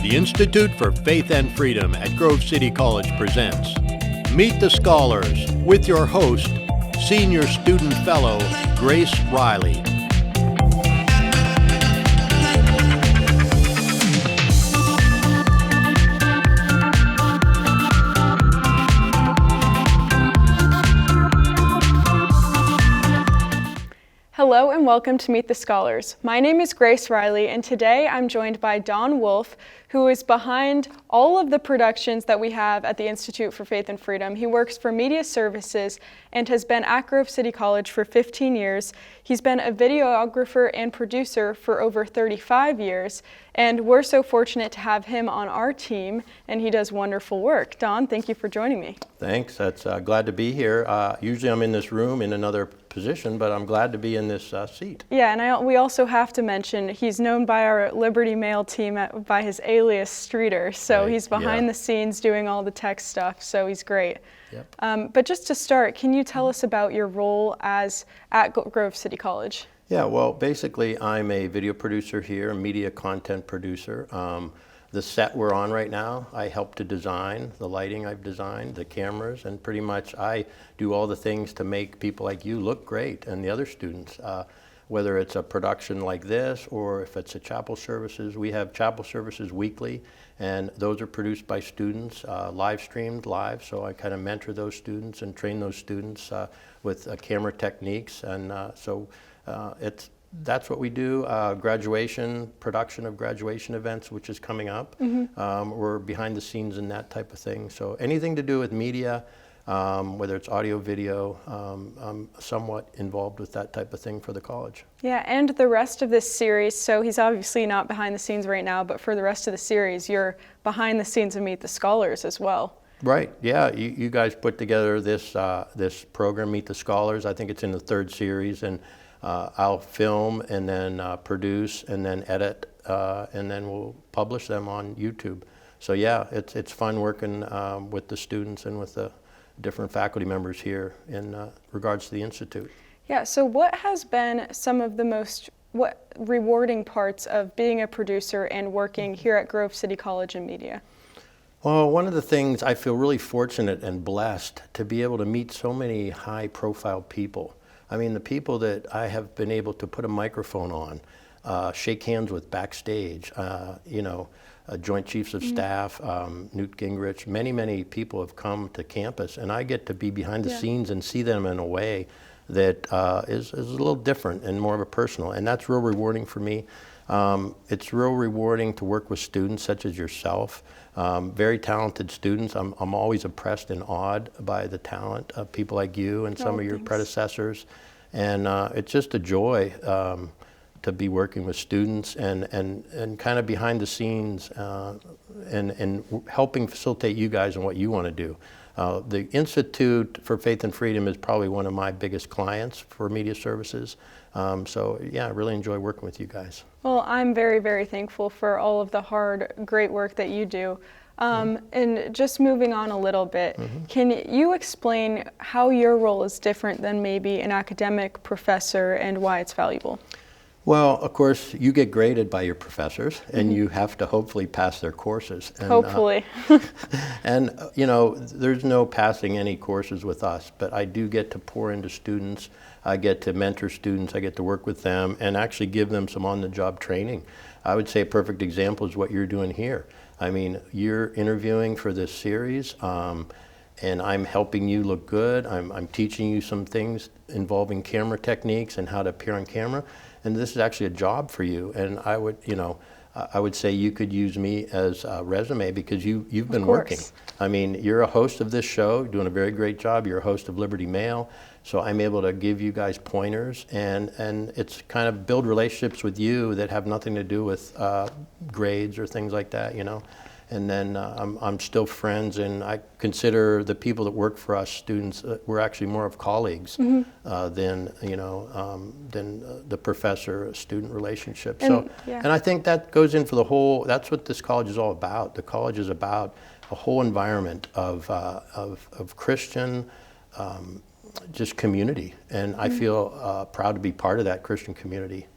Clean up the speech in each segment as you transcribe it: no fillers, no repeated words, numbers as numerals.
The Institute for Faith and Freedom at Grove City College presents Meet the Scholars with your host, Senior Student Fellow Grace Riley. Hello and welcome to Meet the Scholars. My name is Grace Riley, and today I'm joined by Don Wolf, who is behind all of the productions that we have at the Institute for Faith and Freedom. He works for Media Services and has been at Grove City College for 15 years. He's been a videographer and producer for over 35 years, and we're so fortunate to have him on our team, and he does wonderful work. Don, thank you for joining me. Thanks. That's glad to be here. Usually I'm in this room in another position, but I'm glad to be in this seat. Yeah, and we also have to mention he's known by our Liberty Mail team by his alias Streeter, so Right, he's behind the scenes doing all the tech stuff, so he's great. Yep. But just to start, can you tell us about your role at Grove City College? Yeah, well, basically I'm a video producer here, a media content producer. The set we're on right now, I help to design. The lighting I've designed, the cameras, and pretty much I do all the things to make people like you look great and the other students. Whether it's a production like this or if it's a chapel services. We have chapel services weekly, and those are produced by students, live streamed live, so I kind of mentor those students and train those students with camera techniques, and that's what we do. Production of graduation events, which is coming up. Mm-hmm. We're behind the scenes in that type of thing. So anything to do with media, whether it's audio, video, I'm somewhat involved with that type of thing for the college. Yeah, and the rest of this series, so he's obviously not behind the scenes right now, but for the rest of the series, you're behind the scenes of Meet the Scholars as well. Right, yeah, you guys put together this program, Meet the Scholars. I think it's in the third series, and I'll film and then produce and then edit, and then we'll publish them on YouTube. So yeah, it's fun working with the students and with the different faculty members here in regards to the Institute. Yeah, so what has been some of the most rewarding parts of being a producer and working here at Grove City College in media? Well, one of the things I feel really fortunate and blessed to be able to meet so many high-profile people. I mean, the people that I have been able to put a microphone on, shake hands with backstage, Joint Chiefs of Staff, Newt Gingrich, many people have come to campus, and I get to be behind the scenes and see them in a way that is a little different and more of a personal, and that's real rewarding for me. It's real rewarding to work with students such as yourself, very talented students. I'm always impressed and awed by the talent of people like you and some of your predecessors, and it's just a joy to be working with students and kind of behind the scenes and helping facilitate you guys in what you want to do. The Institute for Faith and Freedom is probably one of my biggest clients for media services. So yeah, I really enjoy working with you guys. Well, I'm very, very thankful for all of the hard, great work that you do. And just moving on a little bit, can you explain how your role is different than maybe an academic professor and why it's valuable? Well, of course, you get graded by your professors, and you have to hopefully pass their courses. And, hopefully. And, there's no passing any courses with us, but I do get to pour into students. I get to mentor students. I get to work with them and actually give them some on-the-job training. I would say a perfect example is what you're doing here. I mean, you're interviewing for this series, and I'm helping you look good. I'm teaching you some things involving camera techniques and how to appear on camera. And this is actually a job for you. And I would say you could use me as a resume because you've been working. I mean, you're a host of this show, doing a very great job. You're a host of Liberty Mail. So I'm able to give you guys pointers, and it's kind of build relationships with you that have nothing to do with grades or things like that, And then I'm still friends, and I consider the people that work for us, students, we're actually more of colleagues than the professor-student relationship. And I think that goes in for the whole. That's what this college is all about. The college is about a whole environment of Christian, just community, and I feel proud to be part of that Christian community.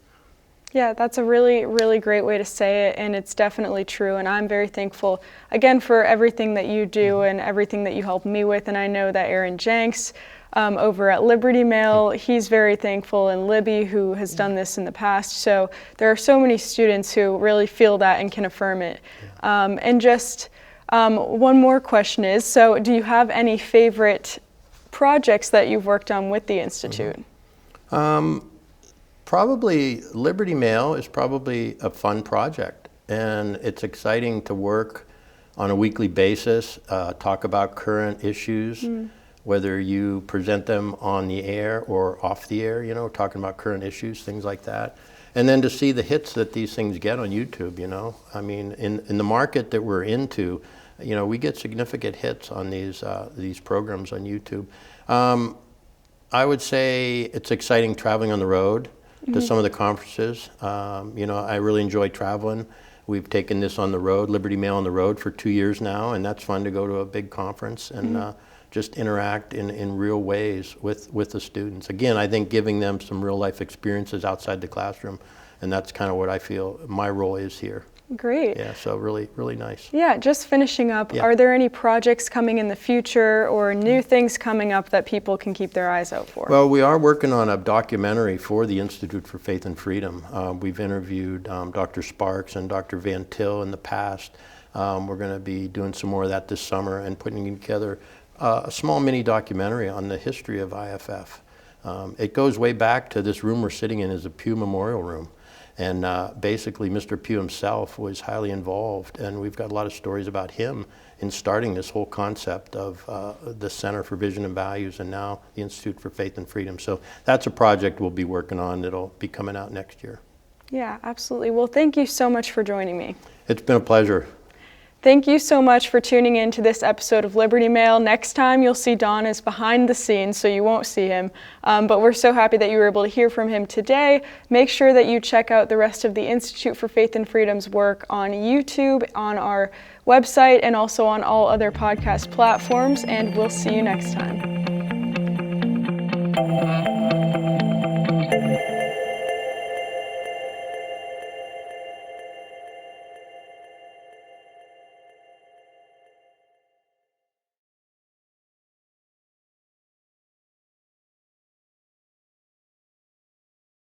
Yeah, that's a really, really great way to say it, and it's definitely true. And I'm very thankful, again, for everything that you do and everything that you help me with. And I know that Aaron Jenks over at Liberty Mail, he's very thankful, and Libby, who has done this in the past. So there are so many students who really feel that and can affirm it. And just one more question is, so do you have any favorite projects that you've worked on with the Institute? Probably Liberty Mail is probably a fun project, and it's exciting to work on a weekly basis, talk about current issues, whether you present them on the air or off the air, you know, talking about current issues, things like that. And then to see the hits that these things get on YouTube, you know. I mean, in the market that we're into, you know, we get significant hits on these programs on YouTube. I would say it's exciting traveling on the road to some of the conferences. You know, I really enjoy traveling. We've taken this on the road, Liberty Mail on the road, for 2 years now, and that's fun to go to a big conference and just interact in real ways with the students. Again, I think giving them some real life experiences outside the classroom, and that's kind of what I feel my role is here. Great. Yeah, so really, really nice. Yeah, just finishing up, are there any projects coming in the future or new things coming up that people can keep their eyes out for? Well, we are working on a documentary for the Institute for Faith and Freedom. We've interviewed Dr. Sparks and Dr. Van Til in the past. We're going to be doing some more of that this summer and putting together a small mini documentary on the history of IFF. It goes way back to this room we're sitting in is a Pew Memorial Room. And basically, Mr. Pew himself was highly involved, and we've got a lot of stories about him in starting this whole concept of the Center for Vision and Values, and now the Institute for Faith and Freedom. So that's a project we'll be working on that'll be coming out next year. Yeah, absolutely. Well, thank you so much for joining me. It's been a pleasure. Thank you so much for tuning in to this episode of Liberty Mail. Next time you'll see Don is behind the scenes, so you won't see him. But we're so happy that you were able to hear from him today. Make sure that you check out the rest of the Institute for Faith and Freedom's work on YouTube, on our website, and also on all other podcast platforms. And we'll see you next time.